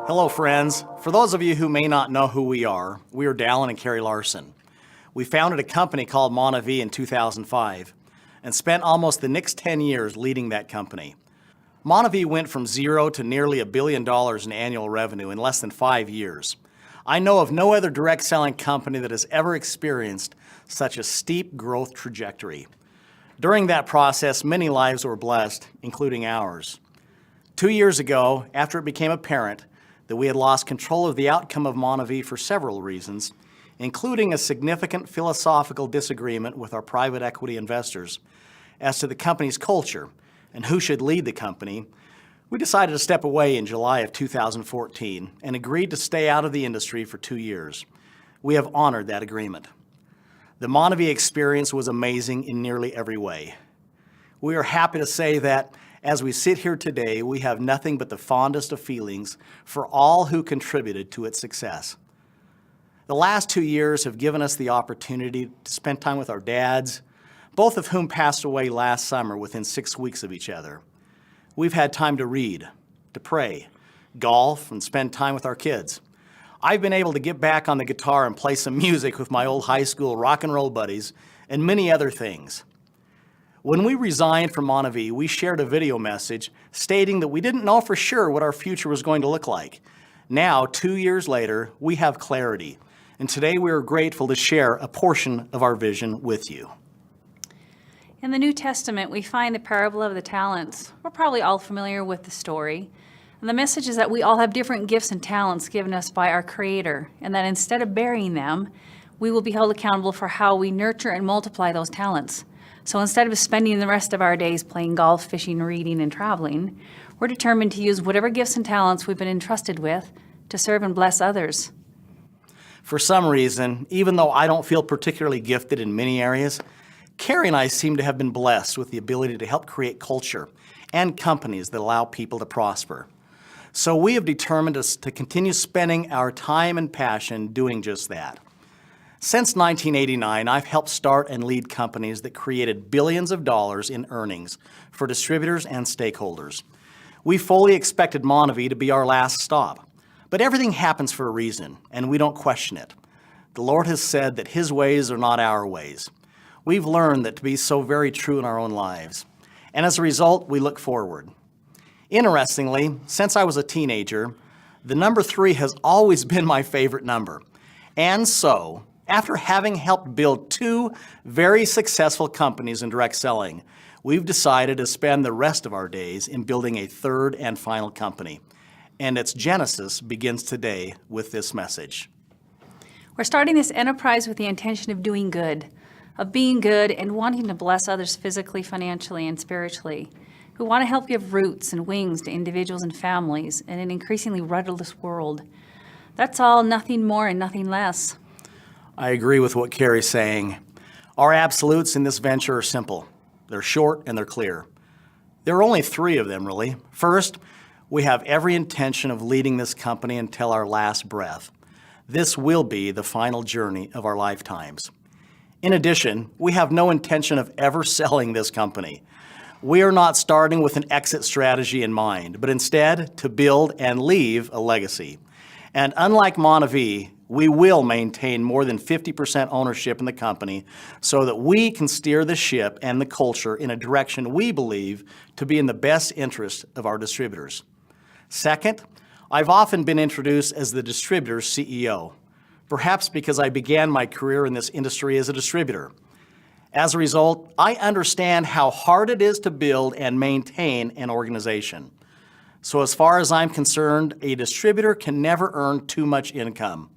Hello, friends. For those of you who may not know who we are Dallin and Carrie Larsen. We founded a company called Monavie in 2005 and spent almost the next 10 years leading that company. Monavie went from zero to nearly $1 billion in annual revenue in less than 5 years. I know of no other direct selling company that has ever experienced such a steep growth trajectory. During that process, many lives were blessed, including ours. 2 years ago, after it became apparent that we had lost control of the outcome of Monavie for several reasons, including a significant philosophical disagreement with our private equity investors as to the company's culture and who should lead the company, we decided to step away in July of 2014 and agreed to stay out of the industry for 2 years. We have honored that agreement. The Monavie experience was amazing in nearly every way. We are happy to say that as we sit here today, we have nothing but the fondest of feelings for all who contributed to its success. The last 2 years have given us the opportunity to spend time with our dads, both of whom passed away last summer within 6 weeks of each other. We've had time to read, to pray, golf, and spend time with our kids. I've been able to get back on the guitar and play some music with my old high school rock and roll buddies and many other things. When we resigned from Monavie, we shared a video message stating that we didn't know for sure what our future was going to look like. Now, 2 years later, we have clarity, and today we are grateful to share a portion of our vision with you. In the New Testament, we find the parable of the talents. We're probably all familiar with the story. And the message is that we all have different gifts and talents given us by our Creator, and that instead of burying them, we will be held accountable for how we nurture and multiply those talents. So instead of spending the rest of our days playing golf, fishing, reading, and traveling, we're determined to use whatever gifts and talents we've been entrusted with to serve and bless others. For some reason, even though I don't feel particularly gifted in many areas, Carrie and I seem to have been blessed with the ability to help create culture and companies that allow people to prosper. So we have determined to continue spending our time and passion doing just that. Since 1989, I've helped start and lead companies that created billions of dollars in earnings for distributors and stakeholders. We fully expected Monavie to be our last stop, but everything happens for a reason, and we don't question it. The Lord has said that His ways are not our ways. We've learned that to be so very true in our own lives, and as a result, we look forward. Interestingly, since I was a teenager, the number 3 has always been my favorite number, and so, after having helped build 2 very successful companies in direct selling, we've decided to spend the rest of our days in building a 3rd and final company. And its genesis begins today with this message. We're starting this enterprise with the intention of doing good, of being good and wanting to bless others physically, financially, and spiritually. We want to help give roots and wings to individuals and families in an increasingly rudderless world. That's all, nothing more and nothing less. I agree with what Carrie's saying. Our absolutes in this venture are simple. They're short and they're clear. There are only 3 of them, really. First, we have every intention of leading this company until our last breath. This will be the final journey of our lifetimes. In addition, we have no intention of ever selling this company. We are not starting with an exit strategy in mind, but instead to build and leave a legacy. And unlike Monavie, we will maintain more than 50% ownership in the company so that we can steer the ship and the culture in a direction we believe to be in the best interest of our distributors. Second, I've often been introduced as the distributor's CEO, perhaps because I began my career in this industry as a distributor. As a result, I understand how hard it is to build and maintain an organization. So as far as I'm concerned, a distributor can never earn too much income.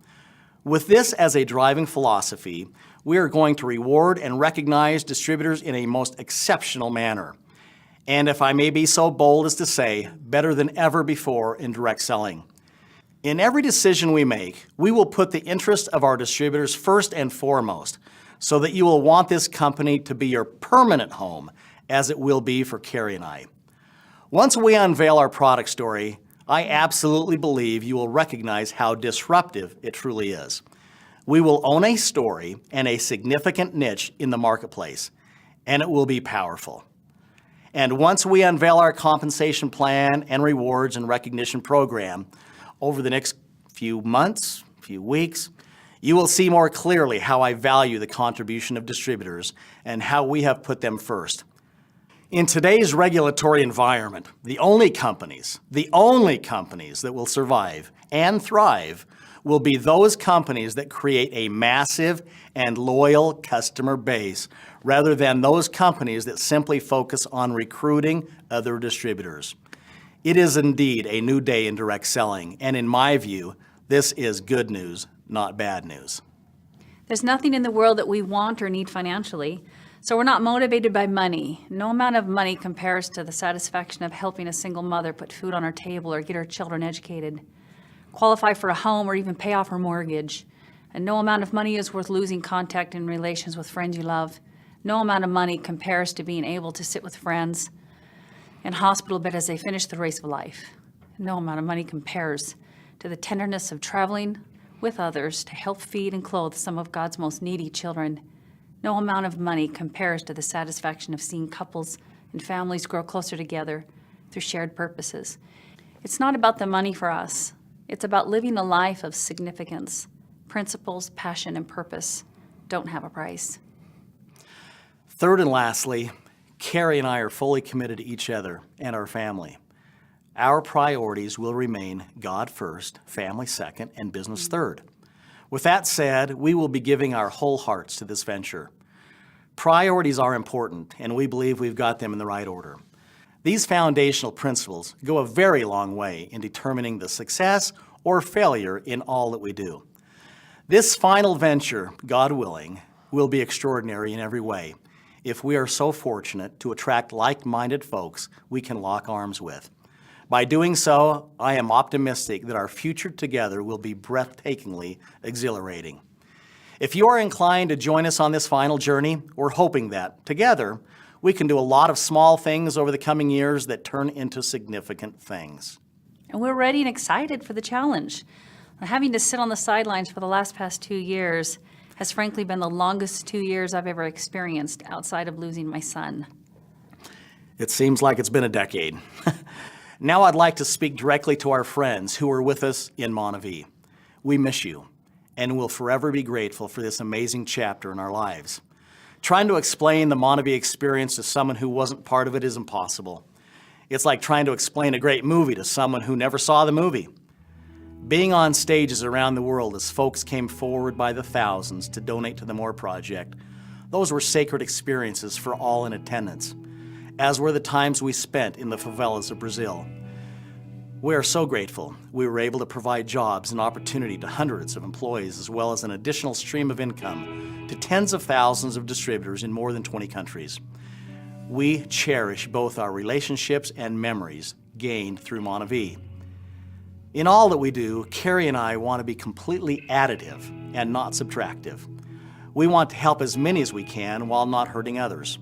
With this as a driving philosophy, we are going to reward and recognize distributors in a most exceptional manner. And if I may be so bold as to say, better than ever before in direct selling. In every decision we make, we will put the interest of our distributors first and foremost, so that you will want this company to be your permanent home, as it will be for Carrie and I. Once we unveil our product story, I absolutely believe you will recognize how disruptive it truly is. We will own a story and a significant niche in the marketplace, and it will be powerful. And once we unveil our compensation plan and rewards and recognition program, Over the next few months, few weeks, you will see more clearly how I value the contribution of distributors and how we have put them first. In today's regulatory environment, the only companies that will survive and thrive will be those companies that create a massive and loyal customer base rather than those companies that simply focus on recruiting other distributors. It is indeed a new day in direct selling, and in my view, this is good news, not bad news. There's nothing in the world that we want or need financially, so we're not motivated by money. No amount of money compares to the satisfaction of helping a single mother put food on her table or get her children educated, qualify for a home, or even pay off her mortgage. And no amount of money is worth losing contact and relations with friends you love. No amount of money compares to being able to sit with friends in hospital bed as they finish the race of life. No amount of money compares to the tenderness of traveling with others to help feed and clothe some of God's most needy children. No amount of money compares to the satisfaction of seeing couples and families grow closer together through shared purposes. It's not about the money for us. It's about living a life of significance. Principles, passion, and purpose don't have a price. Third and lastly, Carrie and I are fully committed to each other and our family. Our priorities will remain God first, family second, and business third. With that said, we will be giving our whole hearts to this venture. Priorities are important, and we believe we've got them in the right order. These foundational principles go a very long way in determining the success or failure in all that we do. This final venture, God willing, will be extraordinary in every way if we are so fortunate to attract like-minded folks we can lock arms with. By doing so, I am optimistic that our future together will be breathtakingly exhilarating. If you are inclined to join us on this final journey, we're hoping that, together, we can do a lot of small things over the coming years that turn into significant things. And we're ready and excited for the challenge. Having to sit on the sidelines for the past 2 years has frankly been the longest 2 years I've ever experienced outside of losing my son. It seems like it's been a decade. Now I'd like to speak directly to our friends who are with us in Montevideo. We miss you, and will forever be grateful for this amazing chapter in our lives. Trying to explain the Montevideo experience to someone who wasn't part of it is impossible. It's like trying to explain a great movie to someone who never saw the movie. Being on stages around the world as folks came forward by the thousands to donate to the MORE Project, those were sacred experiences for all in attendance, as were the times we spent in the favelas of Brazil. We are so grateful we were able to provide jobs and opportunity to hundreds of employees, as well as an additional stream of income to tens of thousands of distributors in more than 20 countries. We cherish both our relationships and memories gained through Montevideo. In all that we do, Carrie and I want to be completely additive and not subtractive. We want to help as many as we can while not hurting others.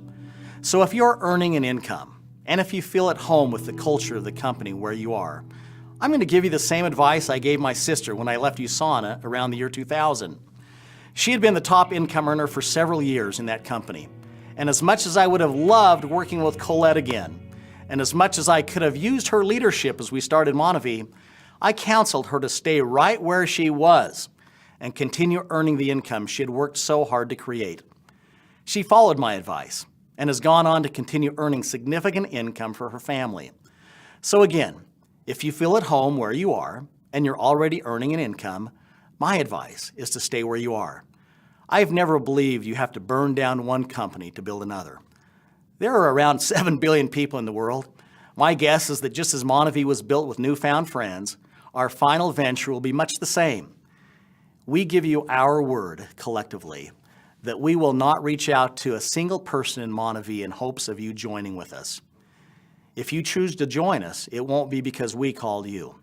So if you're earning an income, and if you feel at home with the culture of the company where you are, I'm going to give you the same advice I gave my sister when I left USANA around the year 2000. She had been the top income earner for several years in that company. And as much as I would have loved working with Colette again, and as much as I could have used her leadership as we started Montevideo, I counseled her to stay right where she was and continue earning the income she had worked so hard to create. She followed my advice and has gone on to continue earning significant income for her family. So again, if you feel at home where you are and you're already earning an income, my advice is to stay where you are. I've never believed you have to burn down one company to build another. There are around 7 billion people in the world. My guess is that just as Montevideo was built with newfound friends, our final venture will be much the same. We give you our word collectively that we will not reach out to a single person in Montevideo in hopes of you joining with us. If you choose to join us, it won't be because we called you.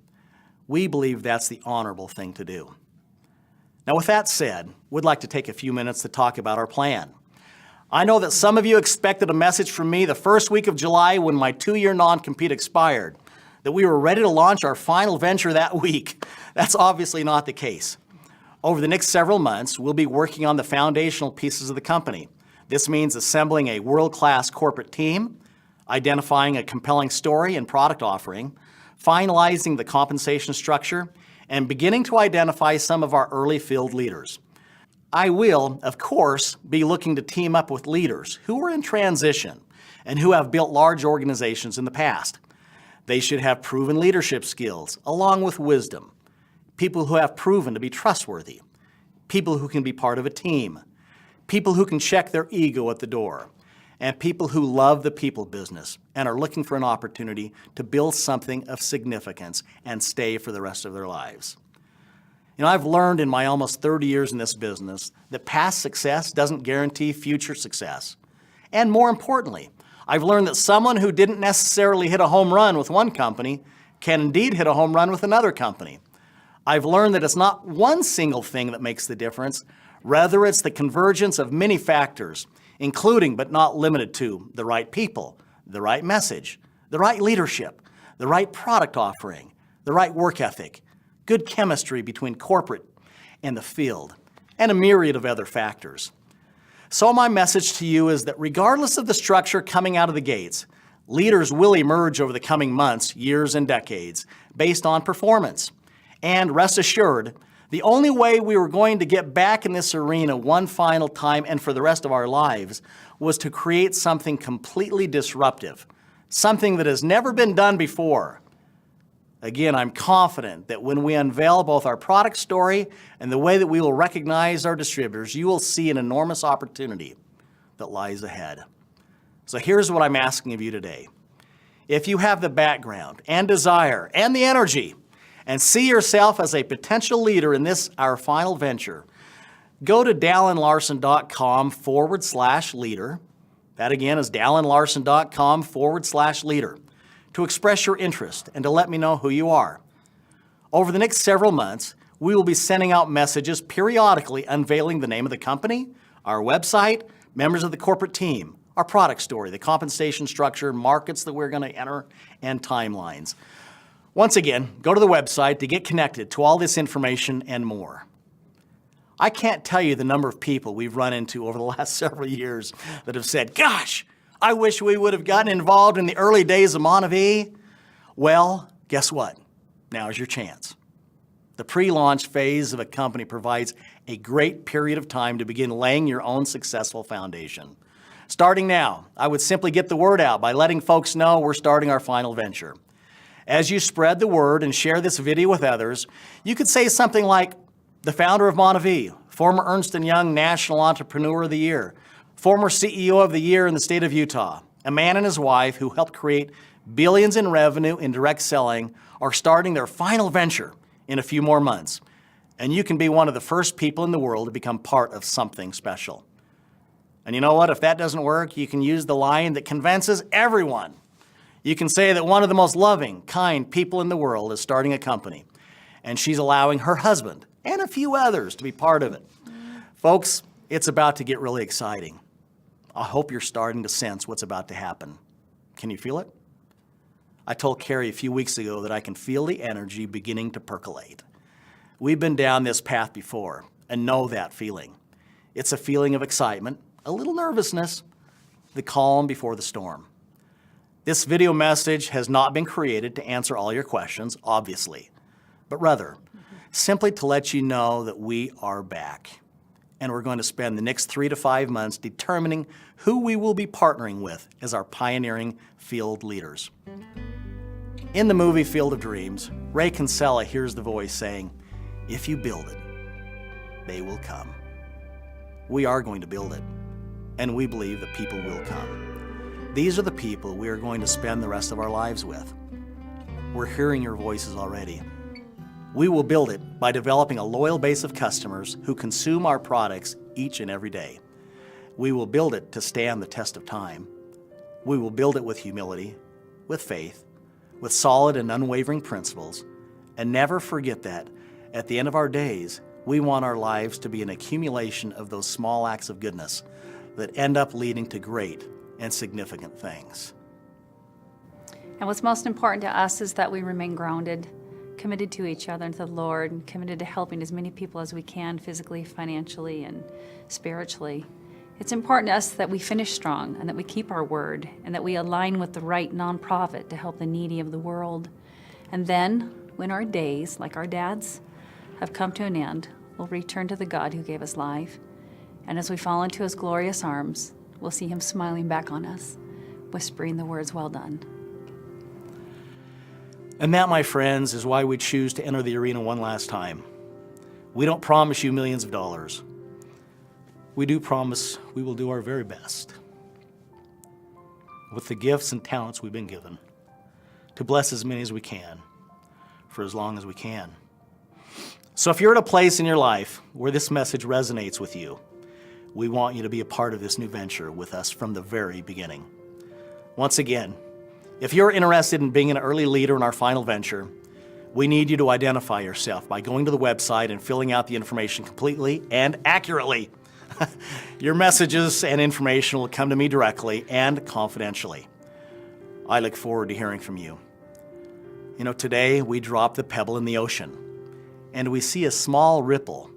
We believe that's the honorable thing to do. Now, with that said, we'd like to take a few minutes to talk about our plan. I know that some of you expected a message from me the first week of July when my 2-year non-compete expired, that we were ready to launch our final venture that week. That's obviously not the case. Over the next several months, we'll be working on the foundational pieces of the company. This means assembling a world-class corporate team, identifying a compelling story and product offering, finalizing the compensation structure, and beginning to identify some of our early field leaders. I will, of course, be looking to team up with leaders who are in transition and who have built large organizations in the past. They should have proven leadership skills along with wisdom, people who have proven to be trustworthy, people who can be part of a team, people who can check their ego at the door, and people who love the people business and are looking for an opportunity to build something of significance and stay for the rest of their lives. You know, I've learned in my almost 30 years in this business that past success doesn't guarantee future success. And more importantly, I've learned that someone who didn't necessarily hit a home run with one company can indeed hit a home run with another company. I've learned that it's not one single thing that makes the difference. Rather, it's the convergence of many factors, including but not limited to the right people, the right message, the right leadership, the right product offering, the right work ethic, good chemistry between corporate and the field, and a myriad of other factors. So my message to you is that regardless of the structure coming out of the gates, leaders will emerge over the coming months, years, and decades based on performance. And rest assured, the only way we were going to get back in this arena one final time and for the rest of our lives was to create something completely disruptive, something that has never been done before. Again, I'm confident that when we unveil both our product story and the way that we will recognize our distributors, you will see an enormous opportunity that lies ahead. So here's what I'm asking of you today. If you have the background and desire and the energy and see yourself as a potential leader in this, our final venture, go to dallinlarsen.com/leader. That again is dallinlarsen.com/leader to express your interest and to let me know who you are. Over the next several months, we will be sending out messages periodically unveiling the name of the company, our website, members of the corporate team, our product story, the compensation structure, markets that we're going to enter, and timelines. Once again, go to the website to get connected to all this information and more. I can't tell you the number of people we've run into over the last several years that have said, gosh, I wish we would have gotten involved in the early days of Monavie. Well, guess what? Now's your chance. The pre-launch phase of a company provides a great period of time to begin laying your own successful foundation. Starting now, I would simply get the word out by letting folks know we're starting our final venture. As you spread the word and share this video with others, you could say something like, the founder of Monavie, former Ernst & Young National Entrepreneur of the Year, former CEO of the Year in the state of Utah, a man and his wife who helped create billions in revenue in direct selling, are starting their final venture in a few more months. And you can be one of the first people in the world to become part of something special. And you know what? If that doesn't work, you can use the line that convinces everyone. You can say that one of the most loving, kind people in the world is starting a company, and she's allowing her husband and a few others to be part of it. Folks, it's about to get really exciting. I hope you're starting to sense what's about to happen. Can you feel it? I told Carrie a few weeks ago that I can feel the energy beginning to percolate. We've been down this path before and know that feeling. It's a feeling of excitement, a little nervousness, the calm before the storm. This video message has not been created to answer all your questions, obviously, but rather simply to let you know that we are back. And we're going to spend the next 3 to 5 months determining who we will be partnering with as our pioneering field leaders. In the movie Field of Dreams, Ray Kinsella hears the voice saying, if you build it, they will come. We are going to build it, and we believe that people will come. These are the people we are going to spend the rest of our lives with. We're hearing your voices already. We will build it by developing a loyal base of customers who consume our products each and every day. We will build it to stand the test of time. We will build it with humility, with faith, with solid and unwavering principles, and never forget that at the end of our days, we want our lives to be an accumulation of those small acts of goodness that end up leading to great and significant things. And what's most important to us is that we remain grounded, committed to each other and to the Lord, and committed to helping as many people as we can physically, financially, and spiritually. It's important to us that we finish strong and that we keep our word and that we align with the right nonprofit to help the needy of the world. And then when our days, like our dad's, have come to an end, we'll return to the God who gave us life. And as we fall into his glorious arms, we'll see him smiling back on us, whispering the words, "Well done." And that, my friends, is why we choose to enter the arena one last time. We don't promise you millions of dollars. We do promise we will do our very best with the gifts and talents we've been given to bless as many as we can for as long as we can. So if you're at a place in your life where this message resonates with you, we want you to be a part of this new venture with us from the very beginning. Once again, if you're interested in being an early leader in our final venture, we need you to identify yourself by going to the website and filling out the information completely and accurately. Your messages and information will come to me directly and confidentially. I look forward to hearing from you. You know, today we drop the pebble in the ocean, and we see a small ripple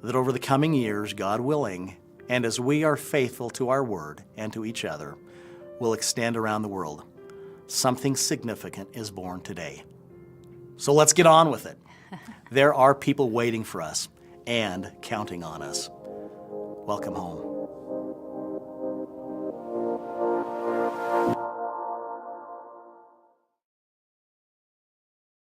that over the coming years, God willing, and as we are faithful to our word and to each other, will extend around the world. Something significant is born today. So let's get on with it. There are people waiting for us and counting on us. Welcome home.